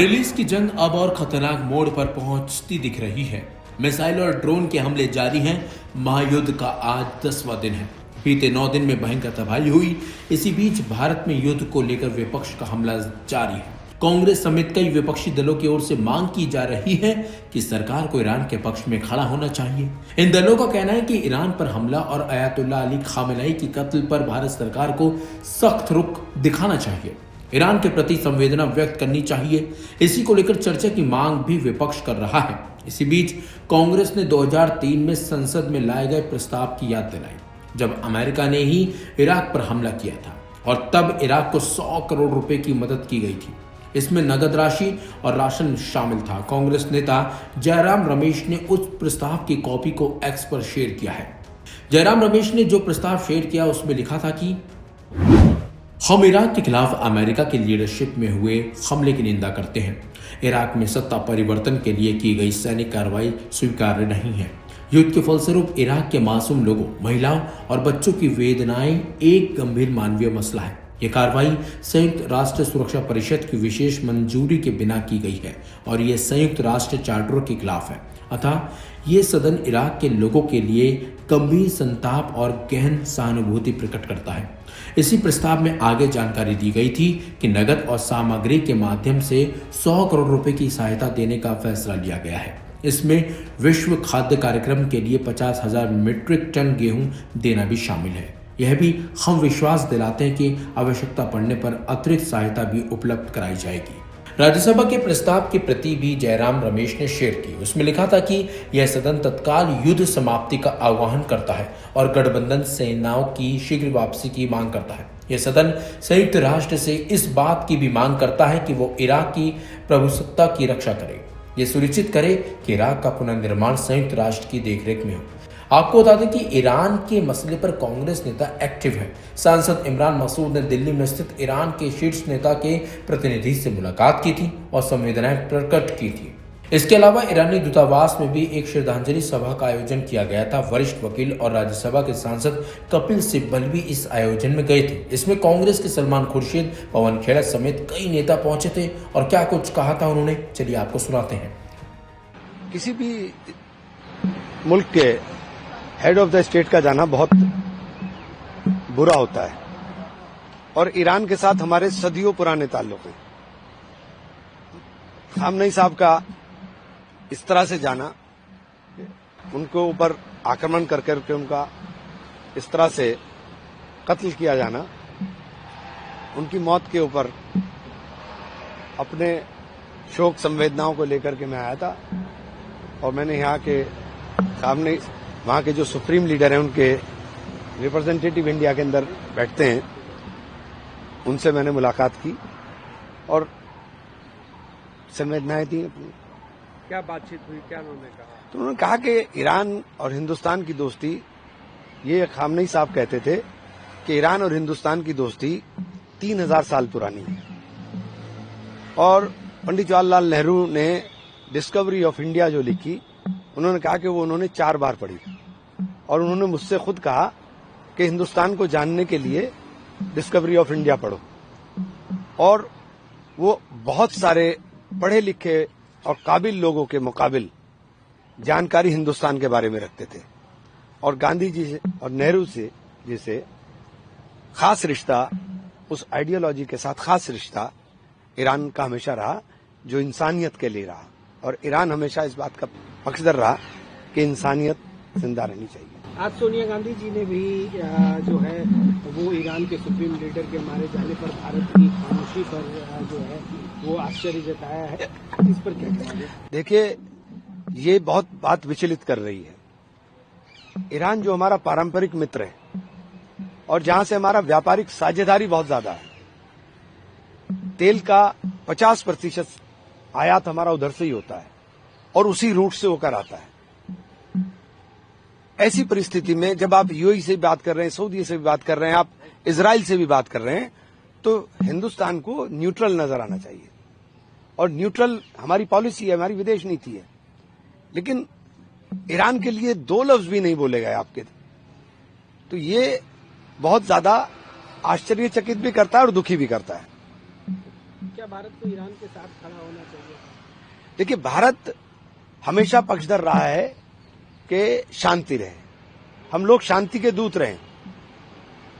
Middle east की जंग अब और खतरनाक मोड़ पर पहुंचती दिख रही है। मिसाइल और ड्रोन के हमले जारी हैं। महायुद्ध का आज 10वां दिन है। बीते 9 दिन में भयंकर तबाही हुई। इसी बीच भारत में युद्ध को लेकर विपक्ष का हमला जारी है। कांग्रेस समेत कई विपक्षी दलों की ओर से मांग की जा रही है कि सरकार को ईरान के पक्ष में खड़ा होना चाहिए। इन दलों का कहना है कि ईरान पर हमला और अयातुल्लाह अली खामेनेई की कत्ल पर भारत सरकार को सख्त रुख दिखाना चाहिए, ईरान के प्रति संवेदना व्यक्त करनी चाहिए। इसी को लेकर चर्चा की मांग भी विपक्ष कर रहा है। इसी बीच कांग्रेस ने 2003 में संसद में लाए गए प्रस्ताव की याद दिलाई, जब अमेरिका ने ही इराक पर हमला किया था और तब इराक को 100 करोड़ रुपए की मदद की गई थी। इसमें नगद राशि और राशन शामिल था। कांग्रेस नेता जयराम रमेश ने उस प्रस्ताव की कॉपी को एक्स पर शेयर किया है। जयराम रमेश ने जो प्रस्ताव शेयर किया उसमें लिखा था कि हम इराक के खिलाफ अमेरिका की लीडरशिप में हुए हमले की निंदा करते हैं। इराक में सत्ता परिवर्तन के लिए की गई सैनिक कार्रवाई स्वीकार्य नहीं है। युद्ध के फलस्वरूप इराक के मासूम लोगों, महिलाओं और बच्चों की वेदनाएं एक गंभीर मानवीय मसला है। ये कार्रवाई संयुक्त राष्ट्र सुरक्षा परिषद की विशेष मंजूरी के बिना की गई है और ये संयुक्त राष्ट्र चार्टर के खिलाफ है। अतः ये सदन इराक के लोगों के लिए गंभीर संताप और गहन सहानुभूति प्रकट करता है। इसी प्रस्ताव में आगे जानकारी दी गई थी कि नगद और सामग्री के माध्यम से 100 करोड़ रुपए की सहायता देने का फैसला लिया गया है। इसमें विश्व खाद्य कार्यक्रम के लिए 50,000 मीट्रिक टन गेहूं देना भी शामिल है। यह भी हम विश्वास दिलाते हैं कि आवश्यकता पड़ने पर अतिरिक्त सहायता भी उपलब्ध कराई जाएगी। राज्यसभा के प्रस्ताव की प्रति भी जयराम रमेश ने शेयर की। उसमें लिखा था कि यह सदन तत्काल युद्ध समाप्ति का आह्वान करता है और गठबंधन सेनाओं की शीघ्र वापसी की मांग करता है। यह सदन संयुक्त राष्ट्र से इस बात की भी मांग करता है कि वो इराक की प्रभुसत्ता की रक्षा करे। ये सुनिश्चित करे कि इराक का पुनर्निर्माण संयुक्त राष्ट्र की देखरेख में हो। आपको बता दें कि ईरान के मसले पर कांग्रेस नेता एक्टिव है। सांसद इमरान मसूद ने दिल्ली में स्थित ईरान के शीर्ष नेता के प्रतिनिधि से मुलाकात की थी और संवेदनाएं प्रकट की थी। इसके अलावा ईरानी दूतावास में भी एक श्रद्धांजलि सभा का आयोजन किया गया था। वरिष्ठ वकील और राज्यसभा के सांसद कपिल सिब्बल भी इस आयोजन में गए थे। इसमें कांग्रेस के सलमान खुर्शीद, पवन खेड़ा समेत कई नेता पहुंचे थे और क्या कुछ कहा था उन्होंने, चलिए आपको सुनाते हैं। किसी भी मुल्क के हेड ऑफ द स्टेट का जाना बहुत बुरा होता है और ईरान के साथ हमारे सदियों पुराने ताल्लुक हैं। खामनेई साहब का इस तरह से जाना, उनको ऊपर आक्रमण कर करके उनका इस तरह से कत्ल किया जाना, उनकी मौत के ऊपर अपने शोक संवेदनाओं को लेकर के मैं आया था और मैंने यहाँ के सामने वहां के जो सुप्रीम लीडर हैं, उनके रिप्रेजेंटेटिव इंडिया के अंदर बैठते हैं, उनसे मैंने मुलाकात की और संवेदनाएं दी अपनी। क्या बातचीत हुई, क्या उन्होंने कहा? तो उन्होंने कहा कि ईरान और हिंदुस्तान की दोस्ती, ये खामनेई साहब कहते थे कि ईरान और हिंदुस्तान की दोस्ती 3000 साल पुरानी है और पंडित जवाहरलाल नेहरू ने डिस्कवरी ऑफ इंडिया जो लिखी, उन्होंने कहा कि वो उन्होंने 4 बार पढ़ी और उन्होंने मुझसे खुद कहा कि हिंदुस्तान को जानने के लिए डिस्कवरी ऑफ इंडिया पढ़ो। और वो बहुत सारे पढ़े लिखे और काबिल लोगों के मुकाबिल जानकारी हिंदुस्तान के बारे में रखते थे और गांधी जी से और नेहरू से जिसे खास रिश्ता, उस आइडियोलॉजी के साथ खास रिश्ता ईरान का हमेशा रहा जो इंसानियत के लिए रहा और ईरान हमेशा इस बात का पक्षधर रहा कि इंसानियत जिंदा रहनी चाहिए। आज सोनिया गांधी जी ने भी जो है वो ईरान के सुप्रीम लीडर के मारे जाने पर भारत की खामोशी पर जो है वो आश्चर्य जताया है। इस पर क्या कहेंगे? देखिए, ये बहुत बात विचलित कर रही है। ईरान जो हमारा पारंपरिक मित्र है और जहां से हमारा व्यापारिक साझेदारी बहुत ज्यादा है, तेल का 50% आयात हमारा उधर से ही होता है और उसी रूट से होकर आता है। ऐसी परिस्थिति में जब आप यूएई से भी बात कर रहे हैं, सऊदी से भी बात कर रहे हैं, आप इजराइल से भी बात कर रहे हैं, तो हिंदुस्तान को न्यूट्रल नजर आना चाहिए और न्यूट्रल हमारी पॉलिसी है, हमारी विदेश नीति है। लेकिन ईरान के लिए 2 लफ्ज भी नहीं बोले गए आपके, तो ये बहुत ज्यादा आश्चर्यचकित भी करता है और दुखी भी करता है। क्या भारत को ईरान के साथ खड़ा होना चाहिए? देखिए, भारत हमेशा पक्षधर रहा है कि शांति रहे, हम लोग शांति के दूत रहें।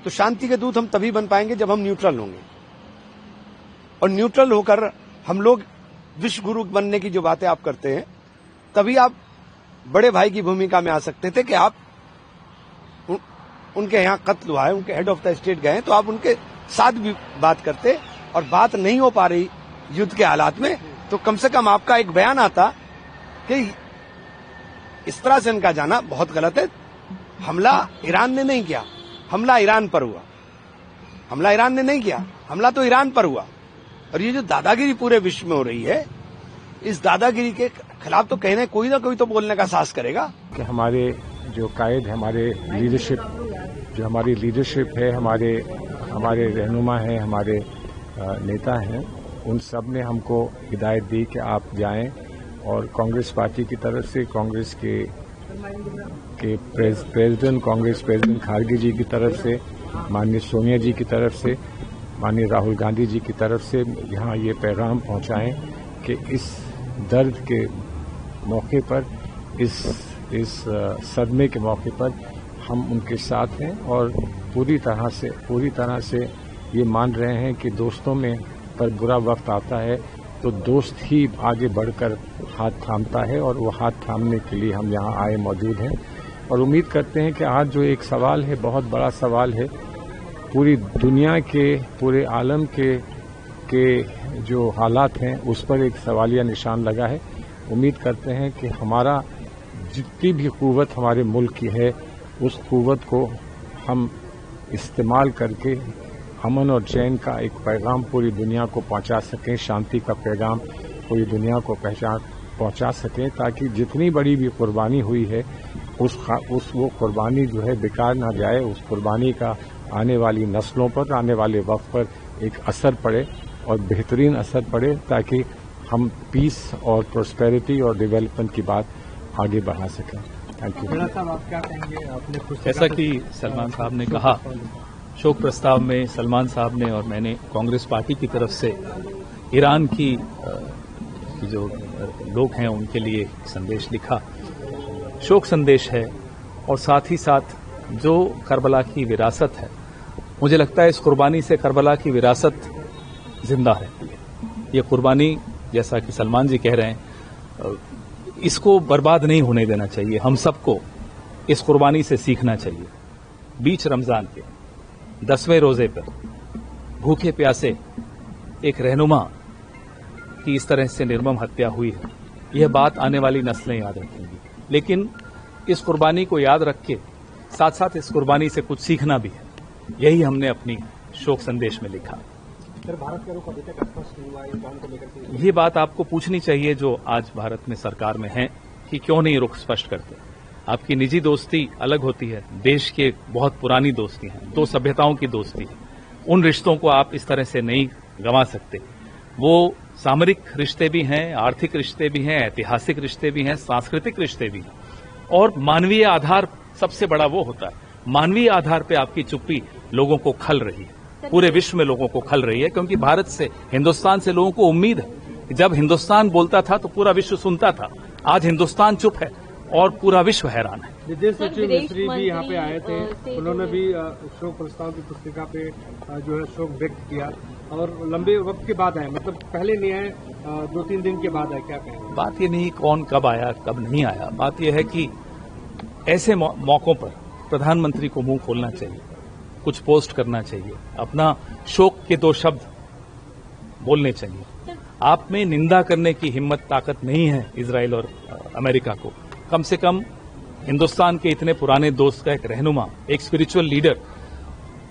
तो शांति के दूत हम तभी बन पाएंगे जब हम न्यूट्रल होंगे, और न्यूट्रल होकर हम लोग विश्व गुरु बनने की जो बातें आप करते हैं, तभी आप बड़े भाई की भूमिका में आ सकते थे कि आप उनके यहाँ कत्ल हुआ है, उनके हेड ऑफ द स्टेट गए, तो आप उनके साथ भी बात करते, और बात नहीं हो पा रही युद्ध के हालात में, तो कम से कम आपका एक बयान आता कि इस तरह से इनका जाना बहुत गलत है। हमला ईरान ने नहीं किया, हमला ईरान पर हुआ। हमला ईरान ने नहीं किया, हमला तो ईरान पर हुआ। और ये जो दादागिरी पूरे विश्व में हो रही है, इस दादागिरी के खिलाफ तो कहने कोई ना कोई तो बोलने का साहस करेगा। कि हमारे जो कायद, हमारे लीडरशिप, जो हमारी लीडरशिप है, हमारे रहनुमा हैं, हमारे नेता हैं, उन सब ने हमको हिदायत दी कि आप जाएं, और कांग्रेस पार्टी की तरफ से, कांग्रेस के प्रेसिडेंट, कांग्रेस प्रेसिडेंट खारगे जी की तरफ से, माननीय सोनिया जी की तरफ से, माननीय राहुल गांधी जी की तरफ से यहाँ ये पैगाम पहुंचाएं कि इस दर्द के मौके पर, इस सदमे के मौके पर हम उनके साथ हैं, और पूरी तरह से ये मान रहे हैं कि दोस्तों में पर बुरा वक्त आता है तो दोस्त ही आगे बढ़कर हाथ थामता है, और वो हाथ थामने के लिए हम यहाँ आए मौजूद हैं। और उम्मीद करते हैं कि आज जो एक सवाल है, बहुत बड़ा सवाल है, पूरी दुनिया के, पूरे आलम के जो हालात हैं उस पर एक सवालिया निशान लगा है। उम्मीद करते हैं कि हमारा जितनी भी कुव्वत हमारे मुल्क की है, उस कुव्वत को हम इस्तेमाल करके अमन और चैन का एक पैगाम पूरी दुनिया को पहुंचा सकें, शांति का पैगाम पूरी दुनिया को पहुंचा सकें, ताकि जितनी बड़ी भी कुर्बानी हुई है वो कुर्बानी जो है बेकार ना जाए, उस कुर्बानी का आने वाली नस्लों पर, आने वाले वक्त पर एक असर पड़े, और बेहतरीन असर पड़े, ताकि हम पीस और प्रोस्पेरिटी और डेवलपमेंट की बात आगे बढ़ा सकें। Thank you. साहब, आप क्या कहेंगे? आपने जैसा कि सलमान साहब ने कहा, शोक प्रस्ताव में सलमान साहब ने और मैंने कांग्रेस पार्टी की तरफ से ईरान की जो लोग हैं उनके लिए संदेश लिखा, शोक संदेश है, और साथ ही साथ जो करबला की विरासत है, मुझे लगता है इस कुर्बानी से करबला की विरासत जिंदा रहती है। ये कुर्बानी, जैसा कि सलमान जी कह रहे हैं, इसको बर्बाद नहीं होने देना चाहिए। हम सबको इस कुर्बानी से सीखना चाहिए। बीच रमजान के 10वें रोजे पर भूखे प्यासे एक रहनुमा की इस तरह से निर्मम हत्या हुई है, यह बात आने वाली नस्लें याद रखेंगी। लेकिन इस कुर्बानी को याद रख के साथ साथ इस कुर्बानी से कुछ सीखना भी है, यही हमने अपनी शोक संदेश में लिखा। सर, भारत का रुख अभी तक स्पष्ट नहीं हुआ ईरान को लेकर के। ये बात आपको पूछनी चाहिए जो आज भारत में सरकार में है, कि क्यों नहीं रुख स्पष्ट करते। आपकी निजी दोस्ती अलग होती है, देश के बहुत पुरानी दोस्ती है, दो सभ्यताओं की दोस्ती है, उन रिश्तों को आप इस तरह से नहीं गंवा सकते। वो सामरिक रिश्ते भी हैं, आर्थिक रिश्ते भी हैं, ऐतिहासिक रिश्ते भी हैं, सांस्कृतिक रिश्ते भी हैं, और मानवीय आधार सबसे बड़ा वो होता है। मानवीय आधार पे आपकी चुप्पी लोगों को खल रही है, पूरे विश्व में लोगों को खल रही है, क्योंकि भारत से, हिंदुस्तान से लोगों को उम्मीद है। जब हिंदुस्तान बोलता था तो पूरा विश्व सुनता था, आज हिंदुस्तान चुप है और पूरा विश्व हैरान है। विदेश सचिव मिस्री भी यहाँ पे आए थे, उन्होंने भी शोक प्रस्ताव की पुस्तिका पे जो है शोक व्यक्त किया, और लंबे वक्त के बाद आए, मतलब पहले नहीं आए, 2-3 दिन के बाद आए। क्या कहें? बात ये नहीं कौन कब आया कब नहीं आया, बात यह है कि ऐसे मौकों पर प्रधानमंत्री को मुंह खोलना चाहिए, कुछ पोस्ट करना चाहिए, अपना शोक के 2 शब्द बोलने चाहिए। आप में निंदा करने की हिम्मत ताकत नहीं है इजराइल और अमेरिका को। कम से कम हिंदुस्तान के इतने पुराने दोस्त का एक रहनुमा, एक स्पिरिचुअल लीडर,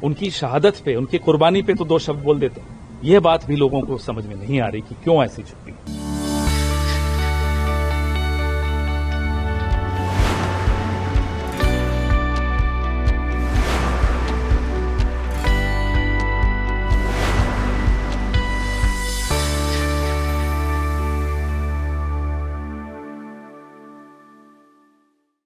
उनकी शहादत पे, उनकी कुर्बानी पे तो 2 शब्द बोल देते। यह बात भी लोगों को समझ में नहीं आ रही कि क्यों ऐसी चुप्पी।